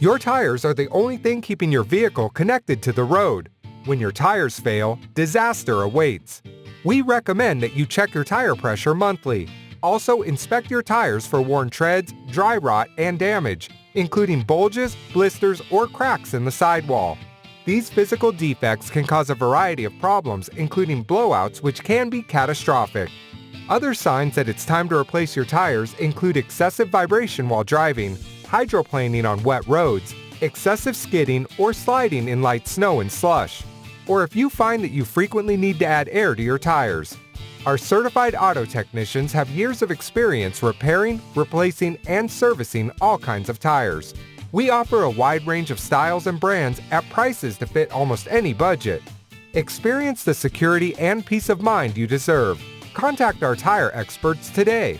Your tires are the only thing keeping your vehicle connected to the road. When your tires fail, disaster awaits. We recommend that you check your tire pressure monthly. Also, inspect your tires for worn treads, dry rot, and damage, including bulges, blisters, or cracks in the sidewall. These physical defects can cause a variety of problems, including blowouts, which can be catastrophic. Other signs that it's time to replace your tires include excessive vibration while driving, hydroplaning on wet roads, excessive skidding or sliding in light snow and slush, or if you find that you frequently need to add air to your tires. Our certified auto technicians have years of experience repairing, replacing, and servicing all kinds of tires. We offer a wide range of styles and brands at prices to fit almost any budget. Experience the security and peace of mind you deserve. Contact our tire experts today.